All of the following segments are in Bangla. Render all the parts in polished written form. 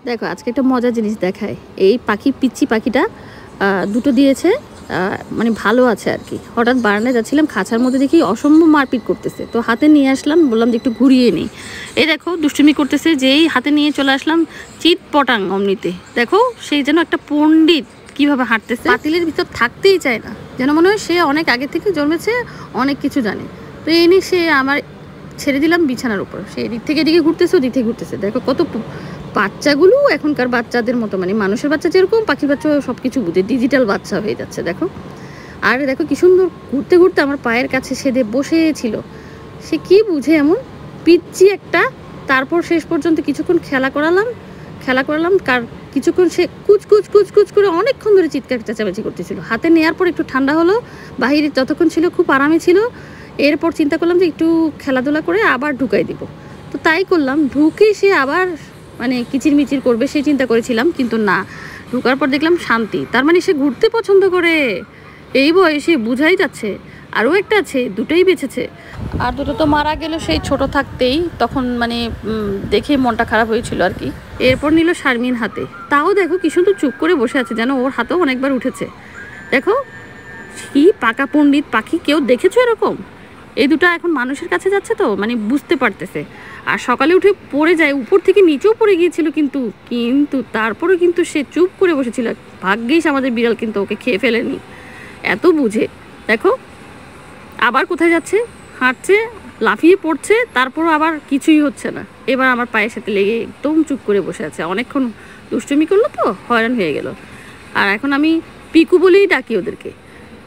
দেখো আজকে একটা মজার জিনিস দেখায়। এই পাখি পিচ্চি পাখিটা দুটো দিয়েছে, মানে ভালো আছে আর কি। হঠাৎ বারান্দায় যাচ্ছিলাম, খাঁচার মধ্যে দেখি অসম্ভব মারপিট করতেছে, তো হাতে নিয়ে আসলাম, বললাম যে একটু ঘুরিয়ে নিই। এই দেখো দুষ্টুমি করতেছে, যেই হাতে নিয়ে চলে আসলাম চিৎ পটাং অমনিতে। দেখো সেই যেন একটা পণ্ডিত কিভাবে হাঁটতেছে, পাতিলের ভিতর থাকতেই চায় না, যেন মনে হয় সে অনেক আগে থেকে জন্মেছে, অনেক কিছু জানে। তো এই নিয়ে সে আমার ছেড়ে দিলাম বিছানার উপর, সে এদিক থেকে এদিকে ঘুরতেছে, ওদিক থেকে ঘুরতেছে। দেখো কত বাচ্চাগুলো এখনকার বাচ্চাদের মতো, মানে মানুষের বাচ্চা যেরকম পাখির বাচ্চা সব কিছু বুঝে, ডিজিটাল বাচ্চা হয়ে যাচ্ছে। দেখো আর দেখো কি সুন্দর ঘুরতে ঘুরতে আমার পায়ের কাছে সেদে বসেছিল। সে কি বুঝে এমন পিচ্চি একটা। তারপর শেষ পর্যন্ত কিছুক্ষণ খেলা করালাম কার কিছুক্ষণ সে কুচ করে অনেকক্ষণ ধরে চিৎকার চেঁচামেচি করতেছিল। হাতে নেওয়ার পর একটু ঠান্ডা হলো, বাহিরে যতক্ষণ ছিল খুব আরামে ছিল। এরপর চিন্তা করলাম যে একটু খেলাধুলা করে আবার ঢুকাই দিব, তো তাই করলাম। ঢুকে সে আবার মানে কিচিরমিচির করবে সেই চিন্তা করেছিলাম, কিন্তু না, ঢুকার পর দেখলাম শান্তি। তার মানে সে ঘুরতে পছন্দ করে, এই বয়সে বুঝাই যাচ্ছে। আরও একটা আছে, দুটোই বেঁচেছে, আর দুটো তো মারা গেল সেই ছোট থাকতেই, তখন মানে দেখে মনটা খারাপ হয়েছিল আর কি। এরপর নিল শারমিন হাতে, তাও দেখো কি সুন্দর চুপ করে বসে আছে, যেন ওর হাতেও অনেকবার উঠেছে। দেখো কি পাকা পণ্ডিত পাখি, কেউ দেখেছো এরকম? এই দুটো এখন মানুষের কাছে যাচ্ছে, তো মানে বুঝতে পারতেছে। আর সকালে উঠে পড়ে যায়, উপর থেকে নিচেও পড়ে গিয়েছিল, কিন্তু তারপরেও কিন্তু সে চুপ করে বসেছিল। ভাগ্যিস আমাদের বিড়াল কিন্তু ওকে খেয়ে ফেলেনি, এত বুঝে। দেখো আবার কোথায় যাচ্ছে, হাঁটছে, লাফিয়ে পড়ছে, তারপরও আবার কিছুই হচ্ছে না। এবার আমার পায়ের সাথে লেগে একদম চুপ করে বসে আছে। অনেকক্ষণ দুষ্টুমি করলো তো, হয়রান হয়ে গেল। আর এখন আমি পিকু বলেই ডাকি ওদেরকে,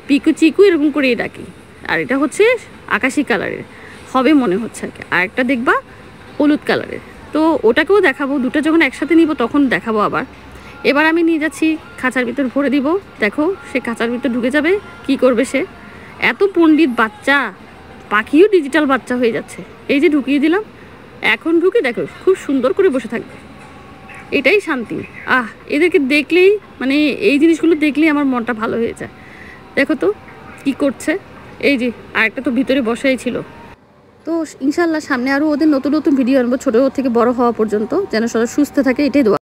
পিকু চিকু এরকম করেই ডাকি। আর এটা হচ্ছে আকাশি কালারের হবে মনে হচ্ছে আর কি, আর একটা দেখবা হলুদ কালারের, তো ওটাকেও দেখাবো। দুটো যখন একসাথে নিব তখন দেখাবো আবার। এবার আমি নিয়ে যাচ্ছি খাঁচার ভিতর ভরে দিব। দেখো সে খাঁচার ভিতর ঢুকে যাবে, কি করবে সে? এত পণ্ডিত বাচ্চা, পাখিও ডিজিটাল বাচ্চা হয়ে যাচ্ছে। এই যে ঢুকিয়ে দিলাম, এখন ঢুকে দেখো খুব সুন্দর করে বসে থাকবে, এটাই শান্তি। এদেরকে দেখলেই মানে এই জিনিসগুলো দেখলেই আমার মনটা ভালো হয়ে যায়। দেখো তো কি করছে, এই যে আরেকটা তো ভিতরে বসাই ছিল। তো ইনশাল্লাহ সামনে আরও ওদের নতুন নতুন ভিডিও আনবো, ছোটো থেকে বড় হওয়া পর্যন্ত, যেন সবাই সুস্থ থাকে, এটাই দোয়া।